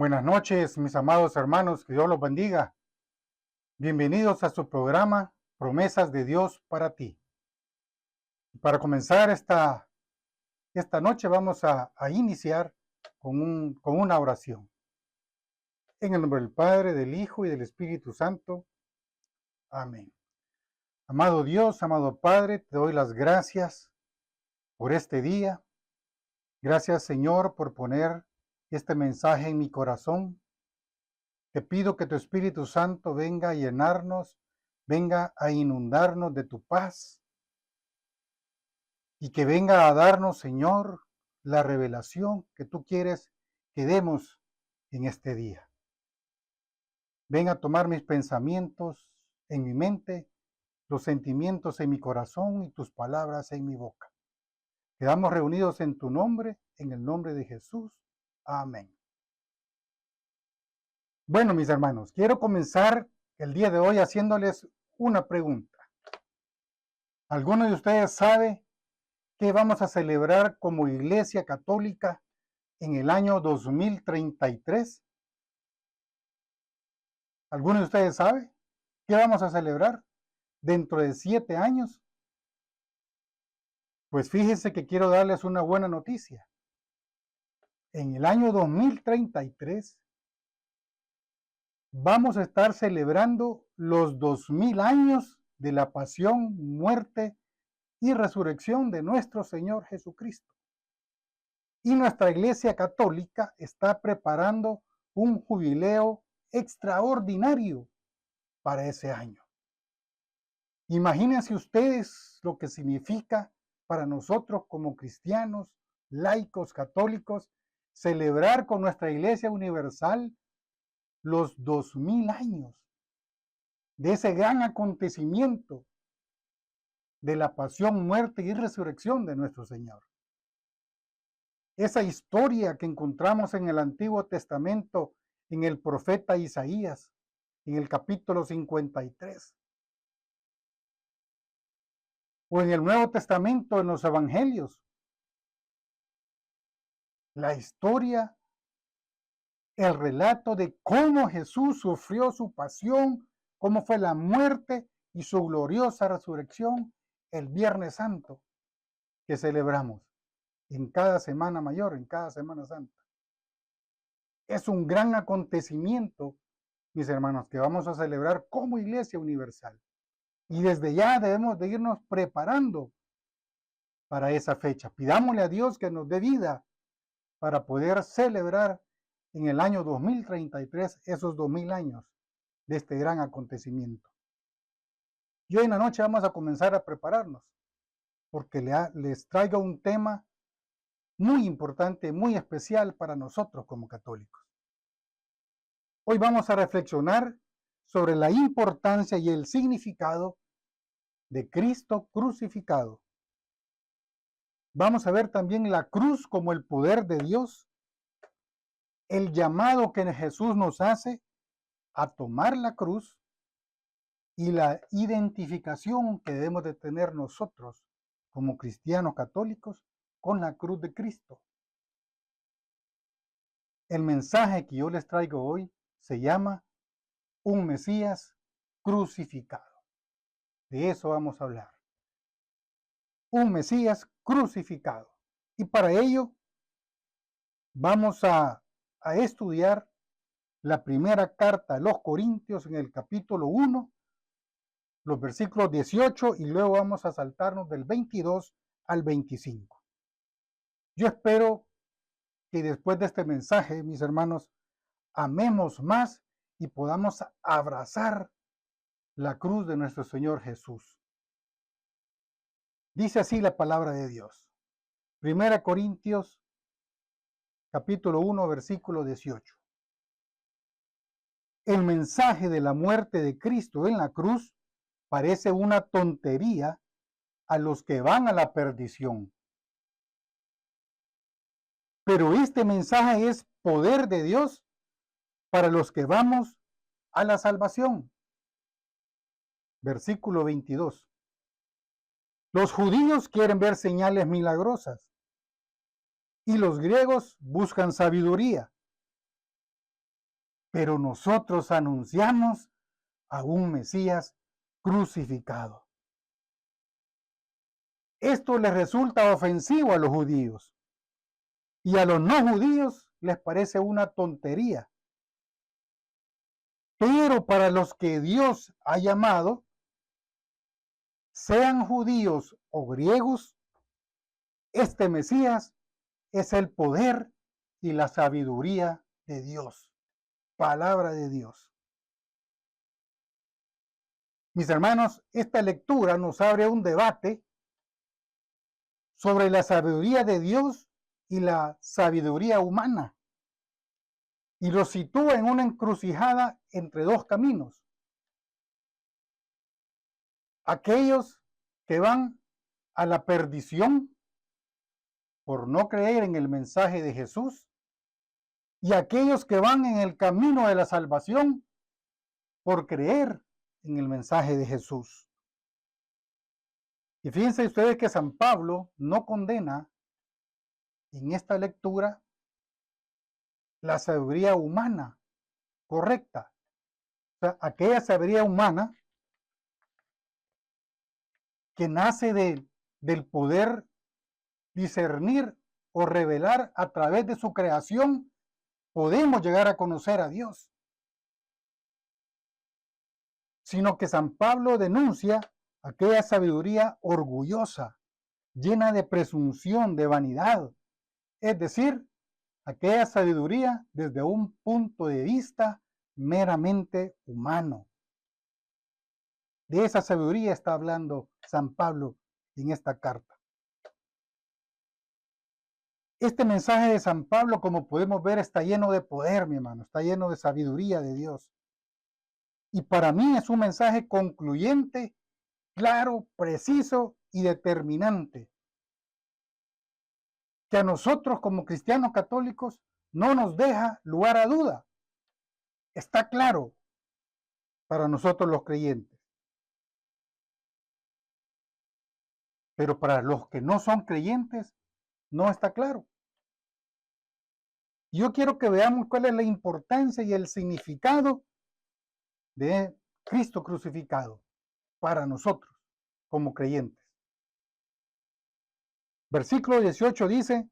Buenas noches, mis amados hermanos, que Dios los bendiga. Bienvenidos a su programa Promesas de Dios para ti. Para comenzar esta noche vamos a iniciar con una oración. En el nombre del Padre, del Hijo y del Espíritu Santo. Amén. Amado Dios, amado Padre, te doy las gracias por este día. Gracias, Señor, por poner este mensaje en mi corazón. Te pido que tu Espíritu Santo venga a llenarnos, venga a inundarnos de tu paz y que venga a darnos, Señor, la revelación que tú quieres que demos en este día. Ven a tomar mis pensamientos en mi mente, los sentimientos en mi corazón y tus palabras en mi boca. Quedamos reunidos en tu nombre, en el nombre de Jesús. Amén. Bueno, mis hermanos, quiero comenzar el día de hoy haciéndoles una pregunta. ¿Alguno de ustedes sabe qué vamos a celebrar como Iglesia Católica en el año 2033? ¿Alguno de ustedes sabe qué vamos a celebrar dentro de 7 años? Pues fíjense que quiero darles una buena noticia. En el año 2033 vamos a estar celebrando los 2000 años de la pasión, muerte y resurrección de nuestro Señor Jesucristo. Y nuestra Iglesia Católica está preparando un jubileo extraordinario para ese año. Imagínense ustedes lo que significa para nosotros como cristianos, laicos, católicos, celebrar con nuestra Iglesia Universal los 2000 años de ese gran acontecimiento de la pasión, muerte y resurrección de nuestro Señor. Esa historia que encontramos en el Antiguo Testamento, en el profeta Isaías, en el capítulo 53. O en el Nuevo Testamento, en los Evangelios. La historia, el relato de cómo Jesús sufrió su pasión, cómo fue la muerte y su gloriosa resurrección el Viernes Santo que celebramos en cada Semana Mayor, en cada Semana Santa. Es un gran acontecimiento, mis hermanos, que vamos a celebrar como Iglesia Universal. Y desde ya debemos de irnos preparando para esa fecha. Pidámosle a Dios que nos dé vida para poder celebrar en el año 2033 esos 2000 años de este gran acontecimiento. Y hoy en la noche vamos a comenzar a prepararnos, porque les traigo un tema muy importante, muy especial para nosotros como católicos. Hoy vamos a reflexionar sobre la importancia y el significado de Cristo crucificado. Vamos a ver también la cruz como el poder de Dios, el llamado que Jesús nos hace a tomar la cruz y la identificación que debemos de tener nosotros como cristianos católicos con la cruz de Cristo. El mensaje que yo les traigo hoy se llama un Mesías crucificado. De eso vamos a hablar. Un Mesías crucificado. Y para ello vamos a estudiar la primera carta a los Corintios en el capítulo 1, los versículos 18 y luego vamos a saltarnos del 22 al 25. Yo espero que después de este mensaje, mis hermanos, amemos más y podamos abrazar la cruz de nuestro Señor Jesús. Dice así la palabra de Dios. Primera Corintios, capítulo 1, versículo 18. El mensaje de la muerte de Cristo en la cruz parece una tontería a los que van a la perdición. Pero este mensaje es poder de Dios para los que vamos a la salvación. Versículo 22. Los judíos quieren ver señales milagrosas y los griegos buscan sabiduría. pero nosotros anunciamos a un Mesías crucificado. Esto les resulta ofensivo a los judíos y a los no judíos les parece una tontería. Pero para los que Dios ha llamado, sean judíos o griegos, este Mesías es el poder y la sabiduría de Dios. Palabra de Dios. Mis hermanos, esta lectura nos abre un debate sobre la sabiduría de Dios y la sabiduría humana, y lo sitúa en una encrucijada entre dos caminos. Aquellos que van a la perdición por no creer en el mensaje de Jesús, y aquellos que van en el camino de la salvación por creer en el mensaje de Jesús. Y fíjense ustedes que San Pablo no condena en esta lectura la sabiduría humana correcta. O sea, aquella sabiduría humana que nace del poder discernir o revelar a través de su creación, podemos llegar a conocer a Dios. Sino que San Pablo denuncia aquella sabiduría orgullosa, llena de presunción, de vanidad, es decir, aquella sabiduría desde un punto de vista meramente humano. De esa sabiduría está hablando San Pablo en esta carta. Este mensaje de San Pablo, como podemos ver, está lleno de poder, mi hermano, está lleno de sabiduría de Dios. Y para mí es un mensaje concluyente, claro, preciso y determinante, que a nosotros como cristianos católicos no nos deja lugar a duda. Está claro para nosotros los creyentes. Pero para los que no son creyentes, no está claro. Yo quiero que veamos cuál es la importancia y el significado de Cristo crucificado para nosotros como creyentes. Versículo 18 dice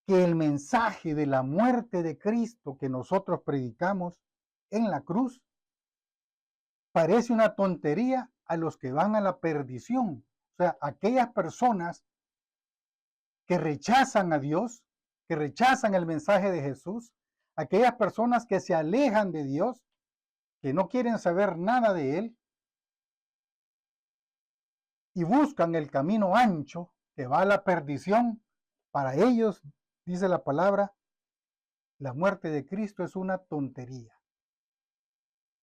que el mensaje de la muerte de Cristo que nosotros predicamos en la cruz parece una tontería a los que van a la perdición. O sea, aquellas personas que rechazan a Dios, que rechazan el mensaje de Jesús, aquellas personas que se alejan de Dios, que no quieren saber nada de Él y buscan el camino ancho que va a la perdición. Para ellos, dice la palabra, la muerte de Cristo es una tontería.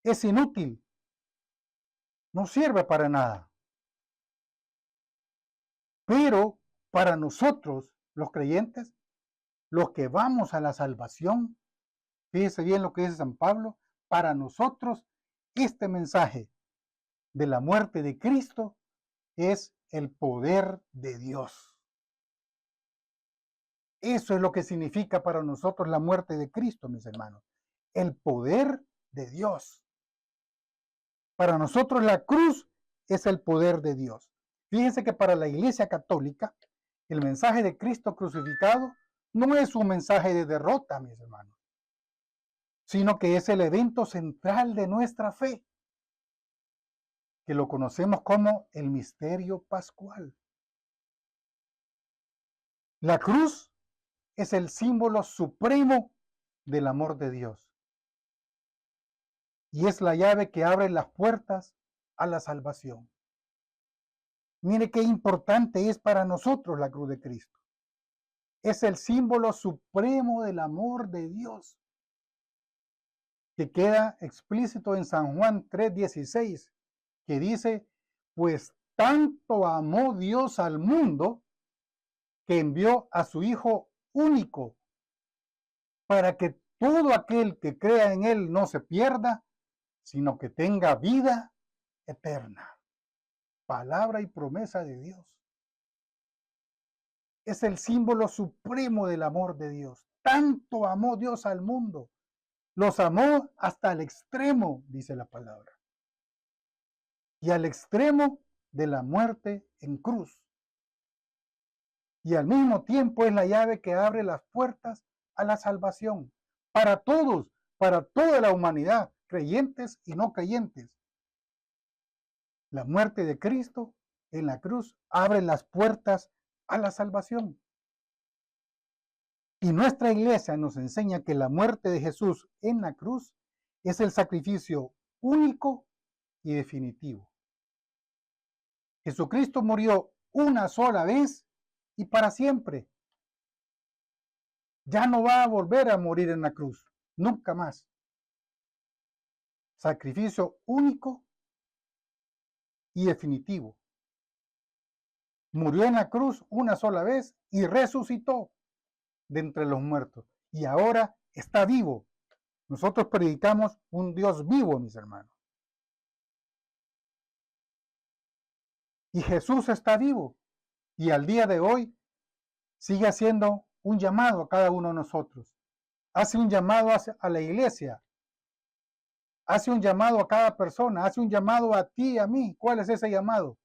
Es inútil. No sirve para nada. Pero para nosotros, los creyentes, los que vamos a la salvación, fíjese bien lo que dice San Pablo, para nosotros este mensaje de la muerte de Cristo es el poder de Dios. Eso es lo que significa para nosotros la muerte de Cristo, mis hermanos. El poder de Dios. Para nosotros la cruz es el poder de Dios. Fíjense que para la Iglesia Católica, el mensaje de Cristo crucificado no es un mensaje de derrota, mis hermanos, sino que es el evento central de nuestra fe, que lo conocemos como el misterio pascual. La cruz es el símbolo supremo del amor de Dios y es la llave que abre las puertas a la salvación. Mire qué importante es para nosotros la cruz de Cristo. Es el símbolo supremo del amor de Dios, que queda explícito en San Juan 3:16, que dice, pues tanto amó Dios al mundo que envió a su Hijo único para que todo aquel que crea en Él no se pierda, sino que tenga vida eterna. Palabra y promesa de Dios. Es el símbolo supremo del amor de Dios. Tanto amó Dios al mundo Los amó hasta el extremo, dice la palabra. Y al extremo de la muerte en cruz. Y al mismo tiempo es la llave que abre las puertas a la salvación. Para todos, para toda la humanidad, creyentes y no creyentes. La muerte de Cristo en la cruz abre las puertas a la salvación. Y nuestra iglesia nos enseña que la muerte de Jesús en la cruz es el sacrificio único y definitivo. Jesucristo murió una sola vez y para siempre. Ya no va a volver a morir en la cruz, nunca más. Sacrificio único y definitivo. Murió en la cruz una sola vez y resucitó de entre los muertos. Y ahora está vivo. Nosotros predicamos un Dios vivo, mis hermanos. Y Jesús está vivo. Y al día de hoy sigue haciendo un llamado a cada uno de nosotros. Hace un llamado a la iglesia. Hace un llamado a cada persona. Hace un llamado a ti y a mí. ¿Cuál es ese llamado?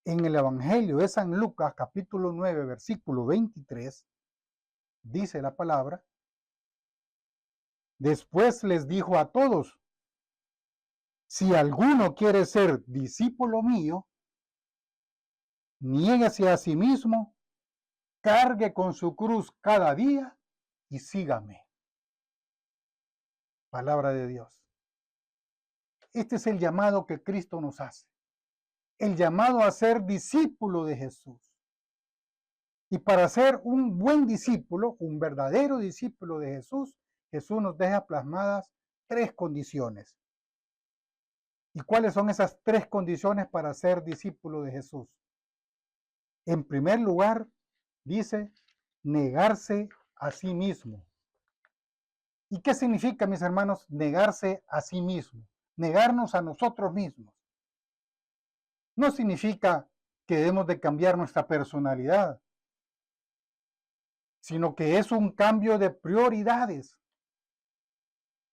En el Evangelio de San Lucas, capítulo 9, versículo 23, dice la palabra: después les dijo a todos: si alguno quiere ser discípulo mío, niéguese a sí mismo, cargue con su cruz cada día y sígame. Palabra de Dios. Este es el llamado que Cristo nos hace. El llamado a ser discípulo de Jesús. Y para ser un buen discípulo, un verdadero discípulo de Jesús, Jesús nos deja plasmadas 3 condiciones. ¿Y cuáles son esas 3 condiciones para ser discípulo de Jesús? En primer lugar, dice, negarse a sí mismo. ¿Y qué significa, mis hermanos, negarse a sí mismo? Negarnos a nosotros mismos. No significa que debemos de cambiar nuestra personalidad, sino que es un cambio de prioridades.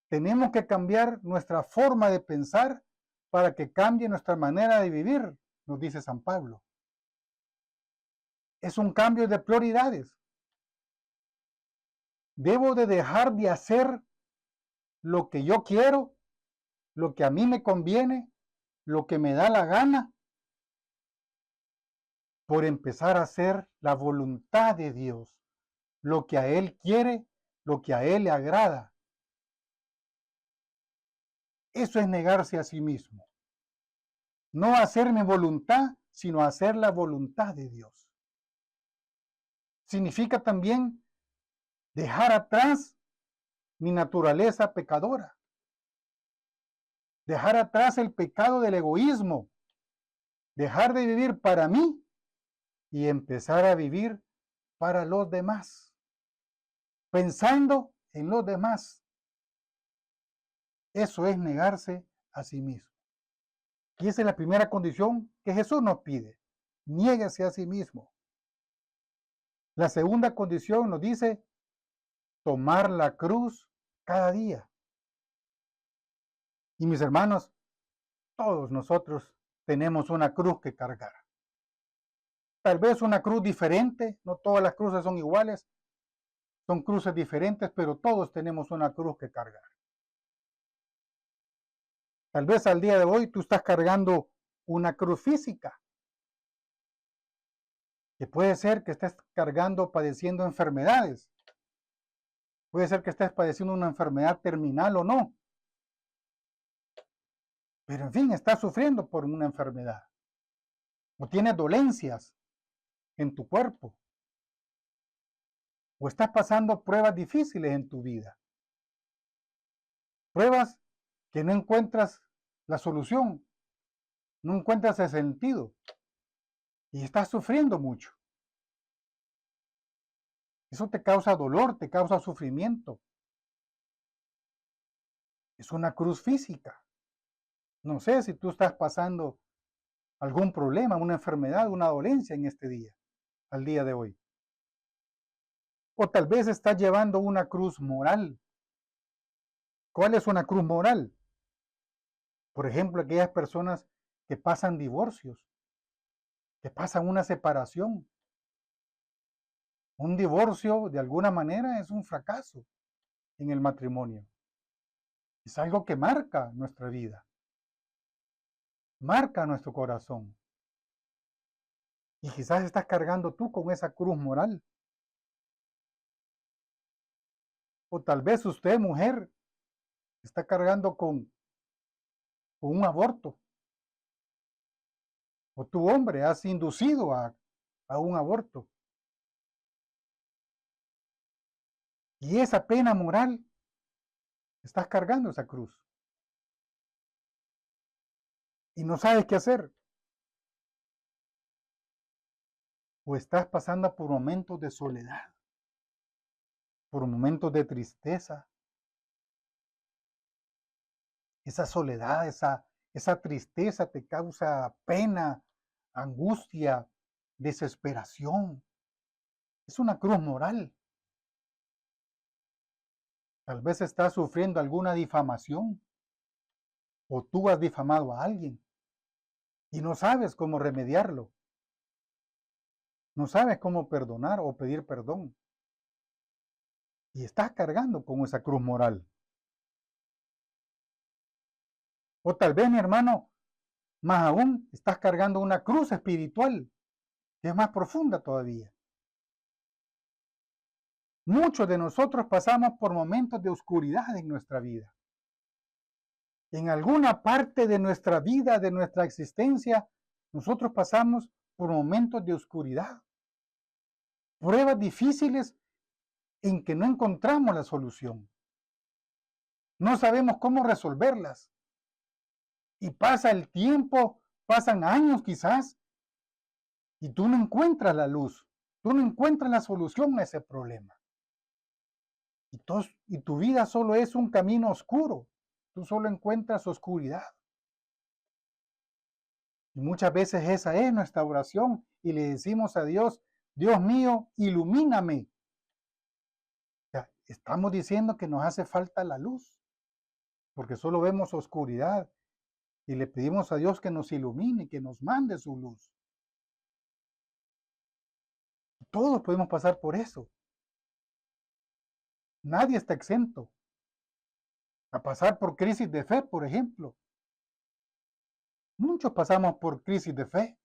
Tenemos que cambiar nuestra forma de pensar para que cambie nuestra manera de vivir, nos dice San Pablo. Es un cambio de prioridades. Debo de dejar de hacer lo que yo quiero, lo que a mí me conviene, lo que me da la gana, por empezar a hacer la voluntad de Dios, lo que a Él quiere, lo que a Él le agrada. Eso es negarse a sí mismo. No hacer mi voluntad, sino hacer la voluntad de Dios. Significa también dejar atrás mi naturaleza pecadora. Dejar atrás el pecado del egoísmo. Dejar de vivir para mí y empezar a vivir para los demás. Pensando en los demás. Eso es negarse a sí mismo. Y esa es la primera condición que Jesús nos pide. Niéguese a sí mismo. La segunda condición nos dice tomar la cruz cada día. Y mis hermanos, todos nosotros tenemos una cruz que cargar. Tal vez una cruz diferente, no todas las cruces son iguales, son cruces diferentes, pero todos tenemos una cruz que cargar. Tal vez al día de hoy tú estás cargando una cruz física, que puede ser que estés cargando, padeciendo enfermedades. Puede ser que estés padeciendo una enfermedad terminal o no. Pero en fin, estás sufriendo por una enfermedad. O tienes dolencias en tu cuerpo. O estás pasando pruebas difíciles en tu vida. Pruebas que no encuentras la solución. No encuentras el sentido. Y estás sufriendo mucho. Eso te causa dolor, te causa sufrimiento. Es una cruz física. No sé si tú estás pasando algún problema, una enfermedad, una dolencia en este día, al día de hoy. O tal vez estás llevando una cruz moral, ¿Cuál es una cruz moral? Por ejemplo, aquellas personas que pasan divorcios, que pasan una separación. Un divorcio, de alguna manera, es un fracaso en el matrimonio. Es algo que marca nuestra vida, marca nuestro corazón. Y quizás estás cargando tú con esa cruz moral. O tal vez usted, mujer, está cargando con un aborto. O tu hombre has inducido a un aborto. Y esa pena moral, estás cargando esa cruz. Y no sabes qué hacer. O estás pasando por momentos de soledad, por momentos de tristeza. Esa soledad, esa tristeza te causa pena, angustia, desesperación. Es una cruz moral. Tal vez estás sufriendo alguna difamación o tú has difamado a alguien y no sabes cómo remediarlo. No sabes cómo perdonar o pedir perdón. Y estás cargando con esa cruz moral. O tal vez, mi hermano, más aún, estás cargando una cruz espiritual que es más profunda todavía. Muchos de nosotros pasamos por momentos de oscuridad en nuestra vida. En alguna parte de nuestra vida, de nuestra existencia, nosotros pasamos por momentos de oscuridad. Pruebas difíciles en que no encontramos la solución. No sabemos cómo resolverlas. Y pasa el tiempo, pasan años quizás, y tú no encuentras la luz, tú no encuentras la solución a ese problema. Y tu vida solo es un camino oscuro, tú solo encuentras oscuridad. Y muchas veces esa es nuestra oración y le decimos a Dios, Dios mío, ilumíname. O sea, estamos diciendo que nos hace falta la luz, porque solo vemos oscuridad y le pedimos a Dios que nos ilumine, que nos mande su luz. Todos podemos pasar por eso. Nadie está exento a pasar por crisis de fe, por ejemplo. Muchos pasamos por crisis de fe.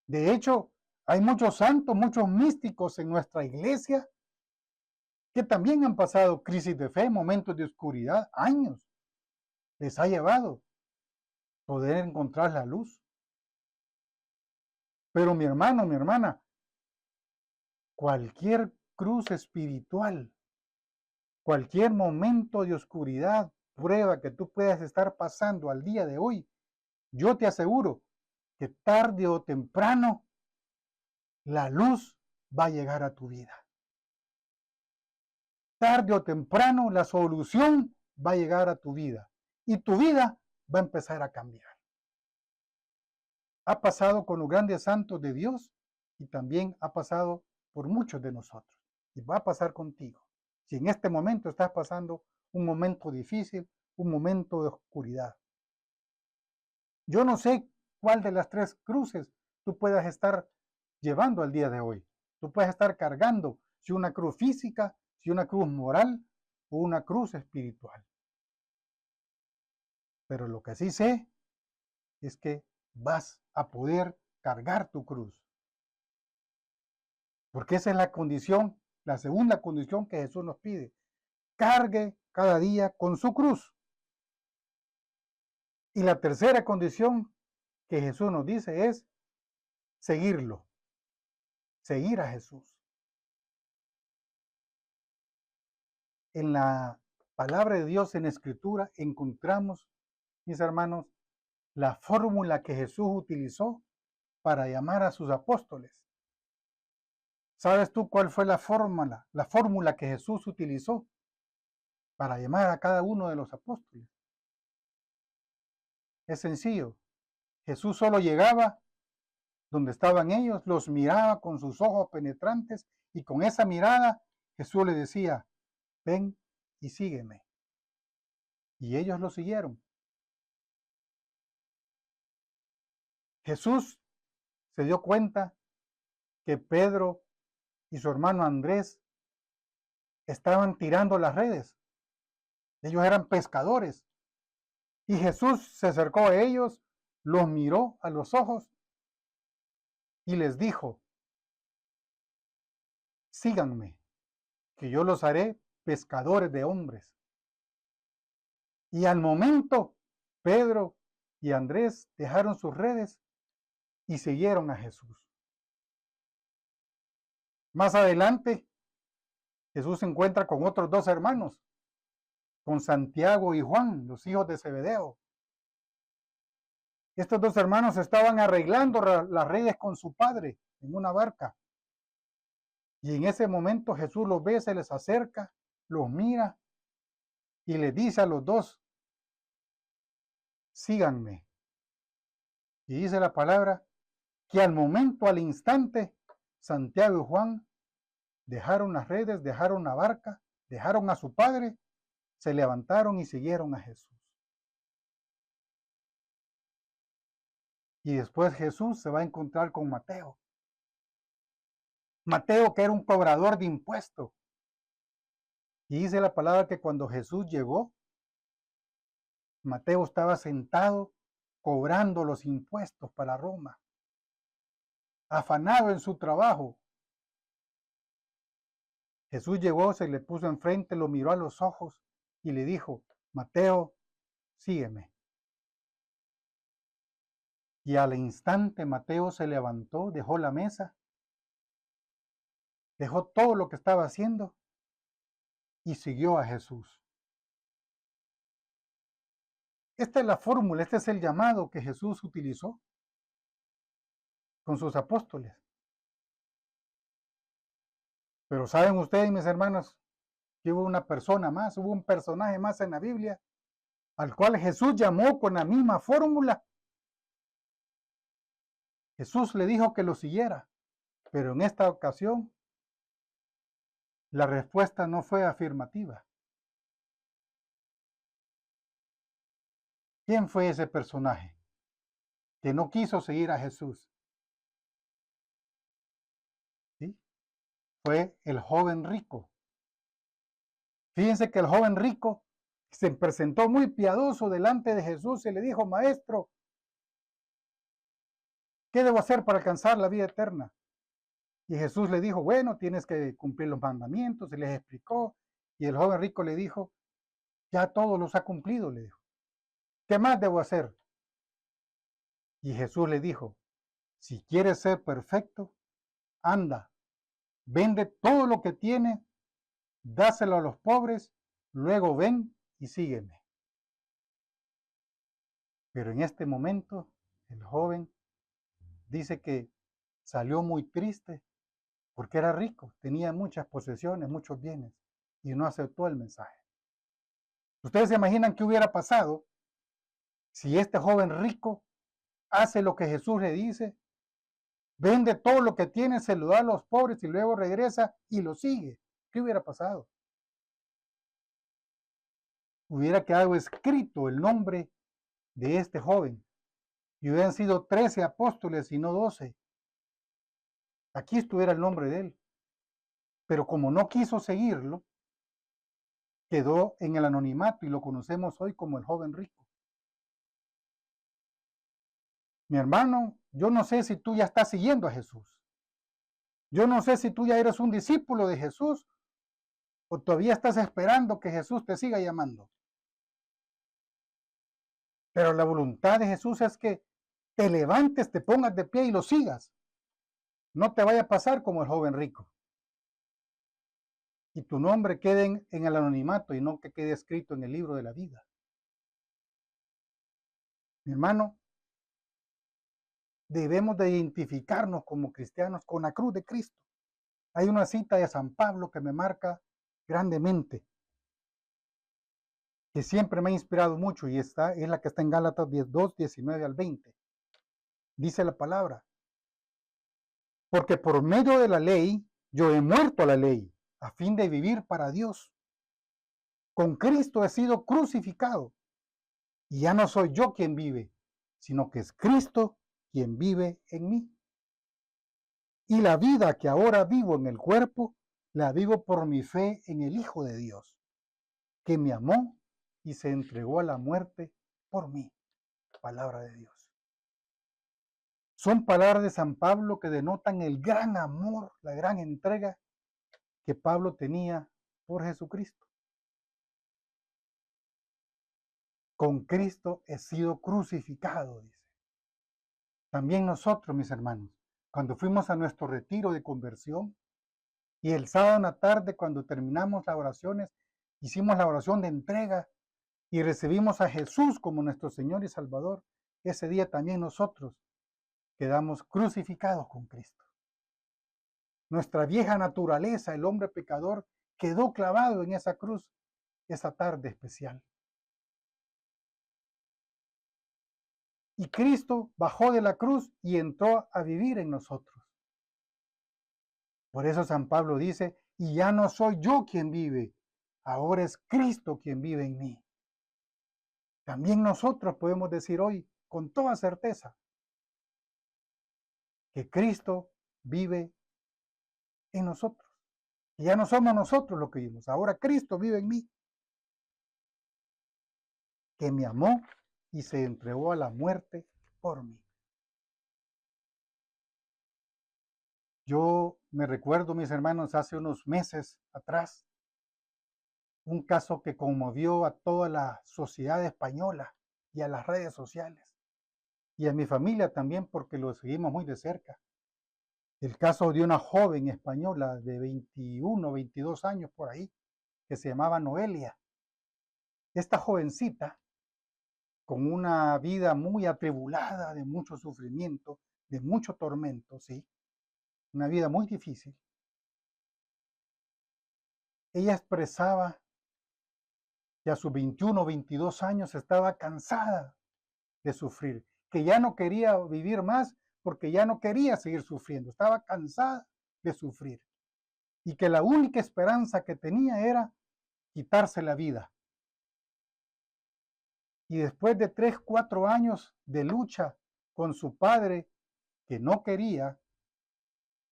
De hecho, hay muchos santos, muchos místicos en nuestra iglesia que también han pasado crisis de fe, momentos de oscuridad, años. Les ha llevado poder encontrar la luz. Pero mi hermano, mi hermana, cualquier cruz espiritual, cualquier momento de oscuridad, prueba que tú puedas estar pasando al día de hoy, yo te aseguro que tarde o temprano la luz va a llegar a tu vida. Tarde o temprano la solución va a llegar a tu vida y tu vida va a empezar a cambiar. Ha pasado con los grandes santos de Dios y también ha pasado por muchos de nosotros y va a pasar contigo. Si en este momento estás pasando un momento difícil, un momento de oscuridad. Yo no sé cuál de las tres cruces tú puedas estar llevando al día de hoy. Tú puedes estar cargando, si una cruz física, si una cruz moral o una cruz espiritual. Pero lo que sí sé es que vas a poder cargar tu cruz. Porque esa es la condición, la segunda condición que Jesús nos pide. Cargue cada día con su cruz. Y la tercera condición que Jesús nos dice es seguirlo. Seguir a Jesús. En la palabra de Dios en Escritura encontramos, mis hermanos, la fórmula que Jesús utilizó para llamar a sus apóstoles. ¿Sabes tú cuál fue la fórmula que Jesús utilizó para llamar a cada uno de los apóstoles? Es sencillo. Jesús solo llegaba donde estaban ellos, los miraba con sus ojos penetrantes y con esa mirada Jesús les decía, ven y sígueme. Y ellos lo siguieron. Jesús se dio cuenta que Pedro y su hermano Andrés estaban tirando las redes. Ellos eran pescadores. Y Jesús se acercó a ellos, los miró a los ojos y les dijo: síganme, que yo los haré pescadores de hombres. Y al momento, Pedro y Andrés dejaron sus redes y siguieron a Jesús. Más adelante, Jesús se encuentra con otros dos hermanos, con Santiago y Juan, los hijos de Zebedeo. Estos dos hermanos estaban arreglando las redes con su padre en una barca. Y en ese momento Jesús los ve, se les acerca, los mira y les dice a los dos: síganme. Y dice la palabra que al momento, al instante, Santiago y Juan dejaron las redes, dejaron la barca, dejaron a su padre, se levantaron y siguieron a Jesús. Y después Jesús se va a encontrar con Mateo. Mateo, que era un cobrador de impuestos. Y dice la palabra que cuando Jesús llegó, Mateo estaba sentado cobrando los impuestos para Roma, afanado en su trabajo. Jesús llegó, se le puso enfrente, lo miró a los ojos y le dijo: Mateo, sígueme. Y al instante Mateo se levantó, dejó la mesa, dejó todo lo que estaba haciendo y siguió a Jesús. Esta es la fórmula, este es el llamado que Jesús utilizó con sus apóstoles. Pero saben ustedes, mis hermanos, que hubo una persona más, hubo un personaje más en la Biblia al cual Jesús llamó con la misma fórmula. Jesús le dijo que lo siguiera, pero en esta ocasión la respuesta no fue afirmativa. ¿Quién fue ese personaje que no quiso seguir a Jesús? ¿Sí? Fue el joven rico. Fíjense que el joven rico se presentó muy piadoso delante de Jesús y le dijo: Maestro, ¿qué debo hacer para alcanzar la vida eterna? Y Jesús le dijo: bueno, tienes que cumplir los mandamientos, y les explicó. Y el joven rico le dijo: ya todos los ha cumplido, le dijo. ¿Qué más debo hacer? Y Jesús le dijo: si quieres ser perfecto, anda, vende todo lo que tienes, dáselo a los pobres, luego ven y sígueme. Pero en este momento, el joven dice que salió muy triste porque era rico, tenía muchas posesiones, muchos bienes, y no aceptó el mensaje. ¿Ustedes se imaginan qué hubiera pasado si este joven rico hace lo que Jesús le dice, vende todo lo que tiene, se lo da a los pobres y luego regresa y lo sigue? ¿Qué hubiera pasado? Hubiera quedado escrito el nombre de este joven y hubieran sido 13 apóstoles y no 12. Aquí estuviera el nombre de él. Pero como no quiso seguirlo, quedó en el anonimato y lo conocemos hoy como el joven rico. Mi hermano, yo no sé si tú ya estás siguiendo a Jesús. Yo no sé si tú ya eres un discípulo de Jesús o todavía estás esperando que Jesús te siga llamando. Pero la voluntad de Jesús es que te levantes, te pongas de pie y lo sigas. No te vaya a pasar como el joven rico. Y tu nombre quede en el anonimato y no que quede escrito en el libro de la vida. Mi hermano, debemos de identificarnos como cristianos con la cruz de Cristo. Hay una cita de San Pablo que me marca grandemente, que siempre me ha inspirado mucho, y es la que está en Gálatas 2, 19 al 20. Dice la palabra: porque por medio de la ley yo he muerto a la ley, a fin de vivir para Dios. Con Cristo he sido crucificado. Y ya no soy yo quien vive, sino que es Cristo quien vive en mí. Y la vida que ahora vivo en el cuerpo, la vivo por mi fe en el Hijo de Dios, que me amó y se entregó a la muerte por mí. Palabra de Dios. Son palabras de San Pablo que denotan el gran amor, la gran entrega que Pablo tenía por Jesucristo. Con Cristo he sido crucificado, dice. También nosotros, mis hermanos, cuando fuimos a nuestro retiro de conversión y el sábado en la tarde, cuando terminamos las oraciones, hicimos la oración de entrega y recibimos a Jesús como nuestro Señor y Salvador, ese día también nosotros quedamos crucificados con Cristo. Nuestra vieja naturaleza, el hombre pecador, quedó clavado en esa cruz esa tarde especial. Y Cristo bajó de la cruz y entró a vivir en nosotros. Por eso San Pablo dice, y ya no soy yo quien vive, ahora es Cristo quien vive en mí. También nosotros podemos decir hoy con toda certeza que Cristo vive en nosotros. Y ya no somos nosotros los que vivimos, ahora Cristo vive en mí, que me amó y se entregó a la muerte por mí. Yo me recuerdo, mis hermanos, hace unos meses atrás, un caso que conmovió a toda la sociedad española y a las redes sociales, y a mi familia también porque lo seguimos muy de cerca. El caso de una joven española de 21, 22 años por ahí, que se llamaba Noelia. Esta jovencita, con una vida muy atribulada, de mucho sufrimiento, de mucho tormento, sí, una vida muy difícil, ella expresaba que a sus 21 o 22 años estaba cansada de sufrir, que ya no quería vivir más porque ya no quería seguir sufriendo, estaba cansada de sufrir y que la única esperanza que tenía era quitarse la vida. Y después de 3, 4 años de lucha con su padre, que no quería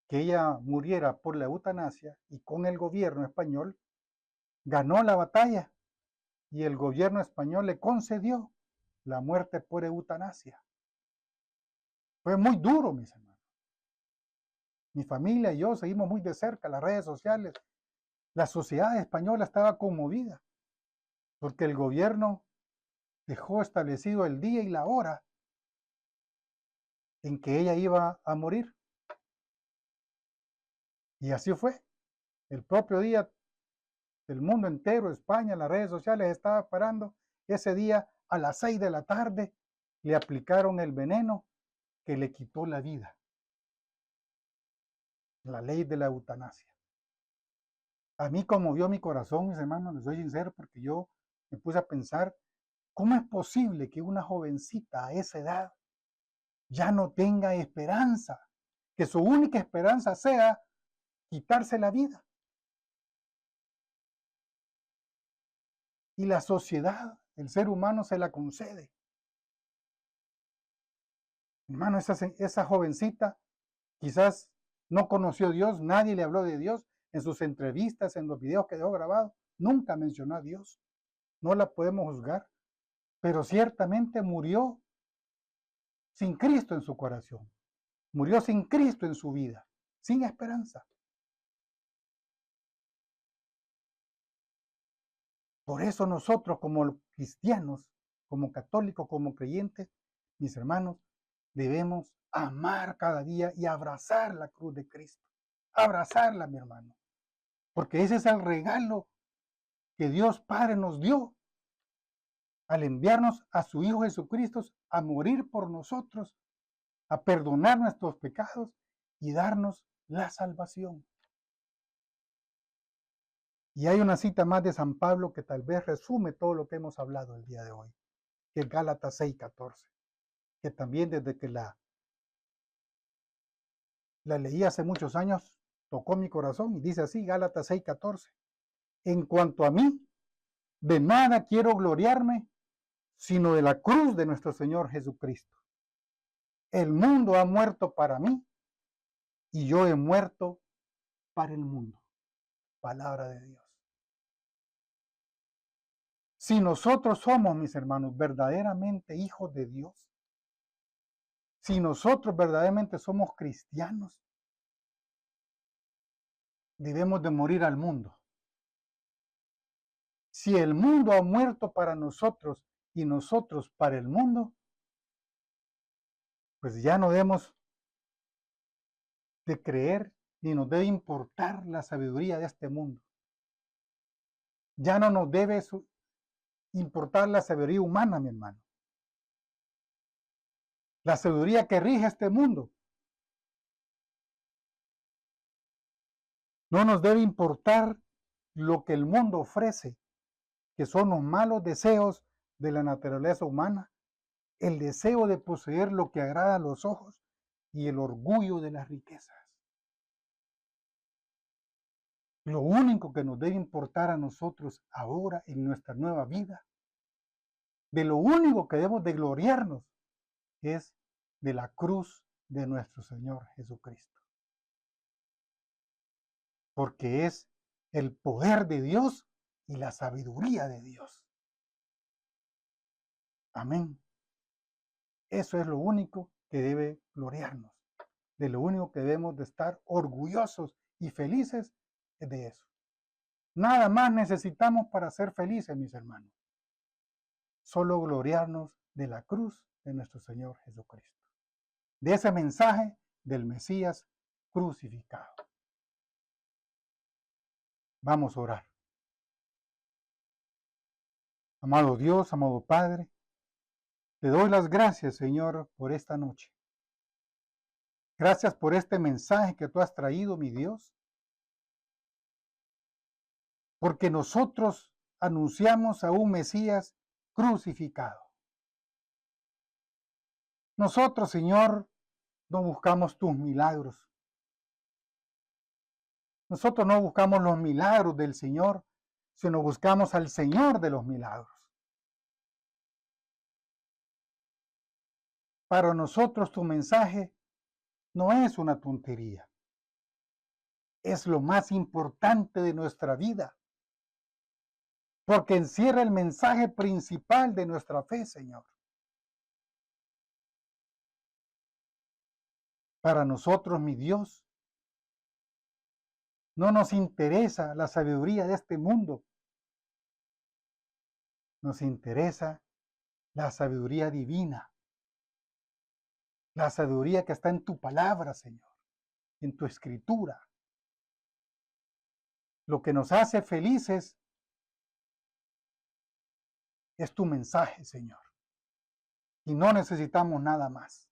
que ella muriera por la eutanasia, y con el gobierno español, ganó la batalla y el gobierno español le concedió la muerte por eutanasia. Fue muy duro, mis hermanos. Mi familia y yo seguimos muy de cerca las redes sociales. La sociedad española estaba conmovida porque el gobierno dejó establecido el día y la hora en que ella iba a morir. Y así fue. El propio día, el mundo entero, España, las redes sociales estaba parando. Ese día a las 6 de la tarde le aplicaron el veneno que le quitó la vida. La ley de la eutanasia. A mí conmovió mi corazón, mis hermanos, les soy sincero, porque yo me puse a pensar, ¿cómo es posible que una jovencita a esa edad ya no tenga esperanza? Que su única esperanza sea quitarse la vida. Y la sociedad, el ser humano se la concede. Hermano, esa jovencita quizás no conoció a Dios, nadie le habló de Dios en sus entrevistas, en los videos que dejó grabados, nunca mencionó a Dios. No la podemos juzgar, pero ciertamente murió sin Cristo en su corazón, murió sin Cristo en su vida, sin esperanza. Por eso nosotros como cristianos, como católicos, como creyentes, mis hermanos, debemos amar cada día y abrazar la cruz de Cristo. Abrazarla, mi hermano. Porque ese es el regalo que Dios Padre nos dio al enviarnos a su Hijo Jesucristo a morir por nosotros, a perdonar nuestros pecados y darnos la salvación. Y hay una cita más de San Pablo que tal vez resume todo lo que hemos hablado el día de hoy, que es Gálatas 6:14, que también desde que la leí hace muchos años, tocó mi corazón y dice así, Gálatas 6:14. En cuanto a mí, De nada quiero gloriarme, sino de la cruz de nuestro Señor Jesucristo. El mundo ha muerto para mí y yo he muerto para el mundo. Palabra de Dios. Si nosotros somos, mis hermanos, verdaderamente hijos de Dios, si nosotros verdaderamente somos cristianos, debemos de morir al mundo. Si el mundo ha muerto para nosotros y nosotros para el mundo, pues ya no debemos de creer ni nos debe importar la sabiduría de este mundo. Ya no nos debe importar la sabiduría humana, mi hermano. La sabiduría que rige este mundo. No nos debe importar lo que el mundo ofrece, que son los malos deseos de la naturaleza humana, el deseo de poseer lo que agrada a los ojos y el orgullo de las riquezas. Lo único que nos debe importar a nosotros ahora en nuestra nueva vida, de lo único que debemos de gloriarnos, es de la cruz de nuestro Señor Jesucristo. Porque es el poder de Dios y la sabiduría de Dios. Amén. Eso es lo único que debe gloriarnos. De lo único que debemos de estar orgullosos y felices es de eso. Nada más necesitamos para ser felices, mis hermanos. Solo gloriarnos de la cruz de nuestro Señor Jesucristo. De ese mensaje del Mesías crucificado. Vamos a orar. Amado Dios, amado Padre, te doy las gracias, Señor, por esta noche. Gracias por este mensaje que tú has traído, mi Dios, porque nosotros anunciamos a un Mesías crucificado. Nosotros, Señor, no buscamos tus milagros. Nosotros no buscamos los milagros del Señor, sino buscamos al Señor de los milagros. Para nosotros tu mensaje no es una tontería. Es lo más importante de nuestra vida, porque encierra el mensaje principal de nuestra fe, Señor. Para nosotros, mi Dios, no nos interesa la sabiduría de este mundo. Nos interesa la sabiduría divina. La sabiduría que está en tu palabra, Señor, en tu escritura. Lo que nos hace felices es tu mensaje, Señor. Y no necesitamos nada más.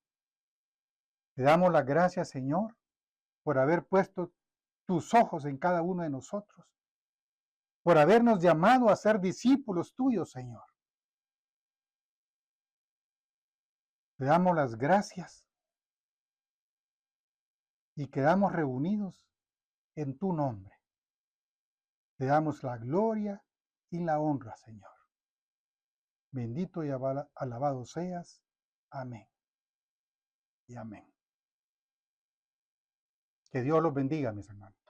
Te damos las gracias, Señor, por haber puesto tus ojos en cada uno de nosotros, por habernos llamado a ser discípulos tuyos, Señor. Te damos las gracias y quedamos reunidos en tu nombre. Te damos la gloria y la honra, Señor. Bendito y alabado seas. Amén. Y amén. Que Dios los bendiga, mis hermanos.